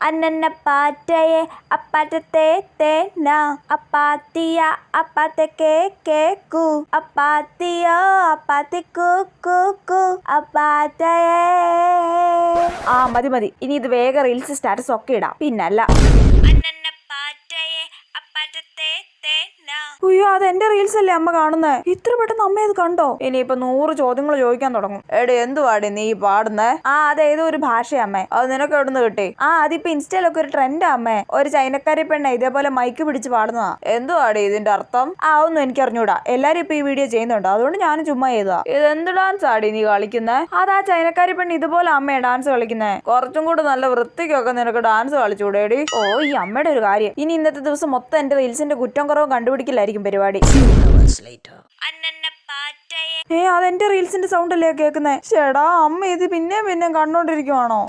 അന്നന്ന പാറ്റയെ അപ്പാറ്റത്തെ തേന അപ്പാത്തിയ അപ്പാത്തെ കേക്കു അപ്പാത്തിയോ അപ്പാത്തി കൂ അപ്പാറ്റയെ. മതി ഇനി ഇത് വേഗം റീൽസ് സ്റ്റാറ്റസ് ഒക്കെ ഇടാം. പിന്നല്ല അയ്യോ അതെന്റെ റീൽസ് അല്ലേ അമ്മ കാണുന്നേ. ഇത്ര പെട്ടെന്ന് അമ്മ ഇത് കണ്ടോ? ഇനിയിപ്പൊ 100 ചോദ്യങ്ങൾ ചോദിക്കാൻ തുടങ്ങും. എടി എന്തുവാടി നീ പാടുന്നേ? അതേതോ ഒരു ഭാഷയമ്മേ. അത് നിനക്ക് എവിടുന്ന് കിട്ടി? അതിപ്പോ ഇൻസ്റ്റയിലൊക്കെ ഒരു ട്രെൻഡാ അമ്മേ. ഒരു ചൈനക്കാരി പെണ്ണ ഇതേപോലെ മൈക്ക് പിടിച്ച് പാടുന്നതാ. എന്തുവാടി ഇതിന്റെ അർത്ഥം? ഒന്നും എനിക്ക് അറിഞ്ഞൂടാ. എല്ലാരും ഇപ്പൊ ഈ വീഡിയോ ചെയ്യുന്നുണ്ടോ, അതുകൊണ്ട് ഞാനും ചുമ്മാ ചെയ്തതാ. ഇതെന്ത് ഡാൻസ് ആടി നീ കളിക്കുന്നേ? അതാ ചൈനക്കാരി പെണ്ണ് ഇതുപോലെ അമ്മയെ ഡാൻസ് കളിക്കുന്നേ. കുറച്ചും കൂടെ നല്ല വൃത്തിക്കൊക്കെ നിനക്ക് ഡാൻസ് കളിച്ചൂടേടി. ഈ അമ്മയുടെ ഒരു കാര്യം. ഇനി ഇന്നത്തെ ദിവസം മൊത്തം എന്റെ റീൽസിന്റെ കുറ്റം കുറവും കണ്ടുപിടിക്കില്ലായിരിക്കും പരിപാടി. അതെന്റെ റീൽസിന്റെ സൗണ്ട് അല്ലേ കേൾക്കുന്നേ? ചേടാ അമ്മ ഇത് പിന്നെ കണ്ടോണ്ടിരിക്കുവാണോ?